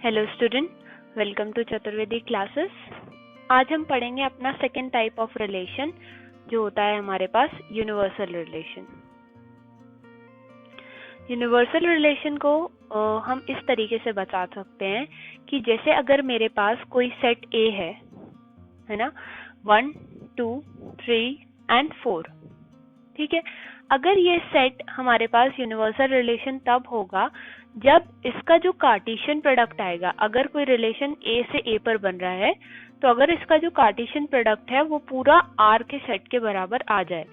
Hello student, welcome to Chaturvedi classes. आज हम पढ़ेंगे अपना सेकेंड टाइप ऑफ रिलेशन जो होता है हमारे पास यूनिवर्सल रिलेशन। यूनिवर्सल रिलेशन को हम इस तरीके से बता सकते हैं कि जैसे अगर मेरे पास कोई सेट ए है ना, 1, 2, 3 एंड 4, ठीक है। अगर ये सेट हमारे पास यूनिवर्सल रिलेशन तब होगा जब इसका जो कार्टेशियन प्रोडक्ट आएगा, अगर कोई रिलेशन ए से ए पर बन रहा है तो अगर इसका जो कार्टेशियन प्रोडक्ट है वो पूरा आर के सेट के बराबर आ जाए।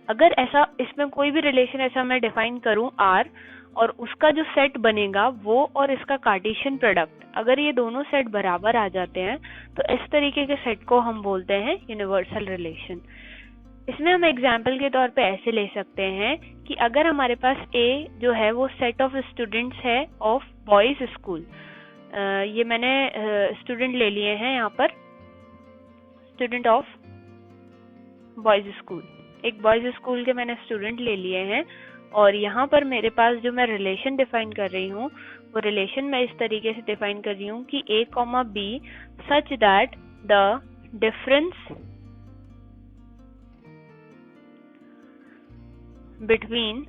अगर ऐसा इसमें कोई भी रिलेशन ऐसा मैं डिफाइन करूं आर, और उसका जो सेट बनेगा वो और इसका कार्टेशियन प्रोडक्ट, अगर ये दोनों सेट बराबर आ जाते हैं तो इस तरीके के सेट को हम बोलते हैं यूनिवर्सल रिलेशन। इसमें हम एग्जाम्पल के तौर पे ऐसे ले सकते हैं कि अगर हमारे पास ए जो है वो सेट ऑफ स्टूडेंट्स है ऑफ बॉयज स्कूल। ये मैंने स्टूडेंट ले लिए हैं यहाँ पर, स्टूडेंट ऑफ बॉयज स्कूल, एक बॉयज स्कूल के मैंने स्टूडेंट ले लिए हैं। और यहाँ पर मेरे पास जो मैं रिलेशन डिफाइन कर रही हूँ वो रिलेशन मैं इस तरीके से डिफाइन कर रही हूँ कि A comma B such that the difference between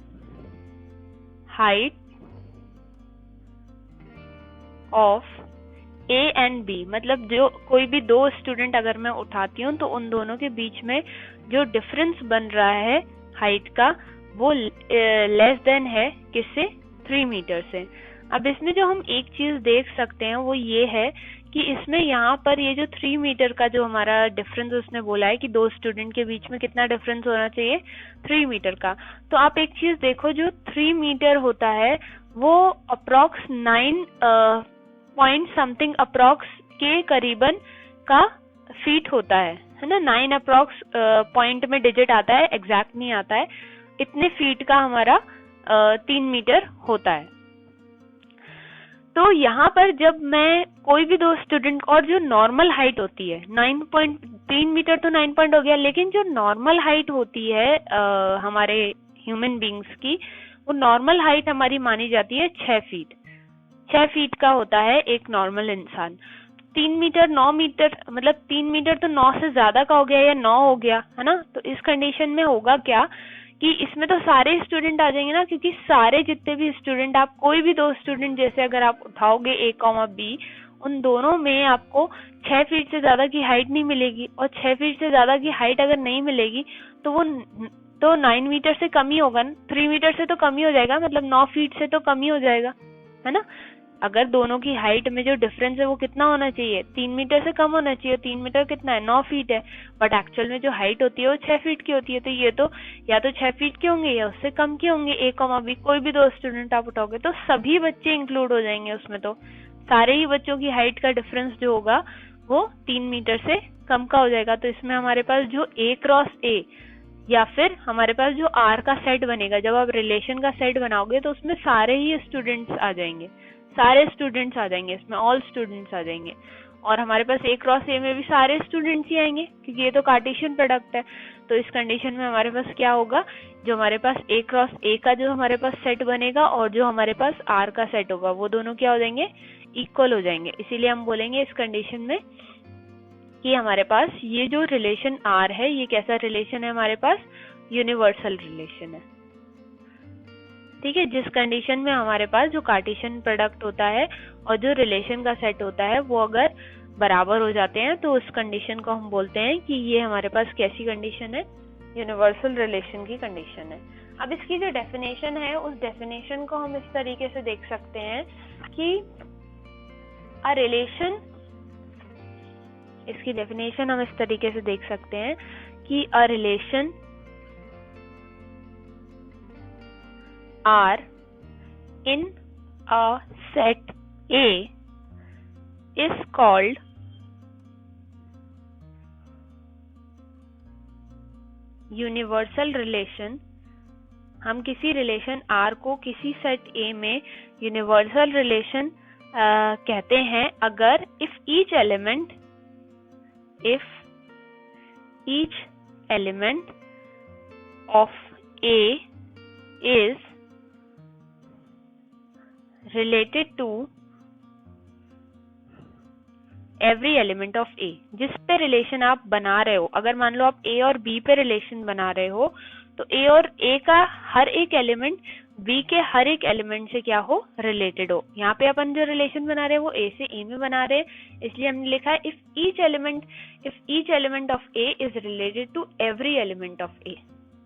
height of A and B, मतलब जो कोई भी दो स्टूडेंट अगर मैं उठाती हूँ तो उन दोनों के बीच में जो डिफरेंस बन रहा है हाइट का वो लेस देन है किससे, 3 मीटर से। अब इसमें जो हम एक चीज देख सकते हैं वो ये है कि इसमें यहाँ पर ये जो 3 मीटर का जो हमारा डिफरेंस उसने बोला है कि दो स्टूडेंट के बीच में कितना डिफरेंस होना चाहिए, 3 मीटर का। तो आप एक चीज देखो, जो 3 मीटर होता है वो अप्रॉक्स 9 पॉइंट समथिंग अप्रॉक्स के करीबन का फीट होता है ना। 9 अप्रॉक्स पॉइंट में डिजिट आता है, एग्जैक्ट नहीं आता है। इतने फीट का हमारा 3 मीटर होता है। तो यहाँ पर जब मैं कोई भी दो स्टूडेंट, और जो नॉर्मल हाइट होती है 9.3 मीटर तो 9 पॉइंट हो गया, लेकिन जो नॉर्मल हाइट होती है हमारे ह्यूमन बींग्स की, वो नॉर्मल हाइट हमारी मानी जाती है 6 फीट। 6 फीट का होता है एक नॉर्मल इंसान। 3 मीटर 9 मीटर, मतलब 3 मीटर तो 9 से ज्यादा का हो गया या 9 हो गया है ना। तो इस कंडीशन में होगा क्या कि इसमें तो सारे स्टूडेंट आ जाएंगे ना, क्योंकि सारे जितने भी स्टूडेंट, आप कोई भी दो स्टूडेंट जैसे अगर आप उठाओगे ए कॉमा बी, उन दोनों में आपको 6 फीट से ज्यादा की हाइट नहीं मिलेगी। और 6 फीट से ज्यादा की हाइट अगर नहीं मिलेगी तो वो तो 9 मीटर से कम ही होगा ना, 3 मीटर से तो कम ही हो जाएगा, मतलब 9 फीट से तो कम ही हो जाएगा, है ना। अगर दोनों की हाइट में जो डिफरेंस है वो कितना होना चाहिए, 3 मीटर से कम होना चाहिए। 3 मीटर कितना है, 9 फीट है, बट एक्चुअल में जो हाइट होती है वो 6 फीट की होती है। तो ये तो या तो 6 फीट के होंगे या उससे कम के होंगे। ए कॉमा बी कोई भी दो स्टूडेंट आप उठाओगे तो सभी बच्चे इंक्लूड हो जाएंगे उसमें, तो सारे ही बच्चों की हाइट का डिफरेंस जो होगा वो 3 मीटर से कम का हो जाएगा। तो इसमें हमारे पास जो ए क्रॉस ए या फिर हमारे पास जो आर का सेट बनेगा, जब आप रिलेशन का सेट बनाओगे तो उसमें सारे ही स्टूडेंट्स आ जाएंगे, सारे स्टूडेंट्स आ जाएंगे, इसमें ऑल स्टूडेंट्स आ जाएंगे। और हमारे पास ए क्रॉस ए में भी सारे स्टूडेंट्स ही आएंगे क्योंकि ये तो कार्टेशियन प्रोडक्ट है। तो इस कंडीशन में हमारे पास क्या होगा, जो हमारे पास ए क्रॉस ए का जो हमारे पास सेट बनेगा और जो हमारे पास आर का सेट होगा वो दोनों क्या हो जाएंगे, इक्वल हो जाएंगे। इसीलिए हम बोलेंगे इस कंडीशन में कि हमारे पास ये जो रिलेशन आर है ये कैसा रिलेशन है, हमारे पास यूनिवर्सल रिलेशन है। ठीक है, जिस कंडीशन में हमारे पास जो कार्टेशियन प्रोडक्ट होता है और जो रिलेशन का सेट होता है वो अगर बराबर हो जाते हैं तो उस कंडीशन को हम बोलते हैं कि ये हमारे पास कैसी कंडीशन है, यूनिवर्सल रिलेशन की कंडीशन है। अब इसकी जो डेफिनेशन है उस डेफिनेशन को हम इस तरीके से देख सकते हैं कि अ रिलेशन, इसकी डेफिनेशन हम इस तरीके से देख सकते हैं कि a relation are in a set A is called universal relation। हम किसी रिलेशन R को किसी सेट A में यूनिवर्सल रिलेशन कहते हैं अगर if each element of A is related to every element of A, जिस पे रिलेशन आप बना रहे हो, अगर मान लो आप ए और बी पे रिलेशन बना रहे हो तो ए और ए का हर एक एलिमेंट बी के हर एक एलिमेंट से क्या हो, रिलेटेड हो। यहाँ पे अपन जो रिलेशन बना रहे हैं वो ए से ए में बना रहे हैं, इसलिए हमने लिखा है if each element of A is related to every element of A.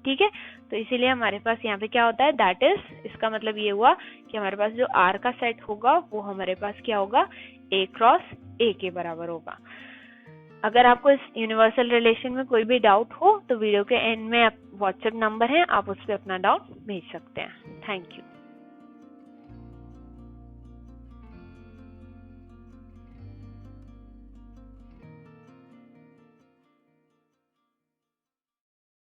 ठीक है, तो इसीलिए हमारे पास यहाँ पे क्या होता है, दैट इज, इसका मतलब ये हुआ कि हमारे पास जो आर का सेट होगा वो हमारे पास क्या होगा, ए क्रॉस ए के बराबर होगा। अगर आपको इस यूनिवर्सल रिलेशन में कोई भी डाउट हो तो वीडियो के एंड में व्हाट्सएप नंबर है, आप उस पर अपना डाउट भेज सकते हैं। Thank you.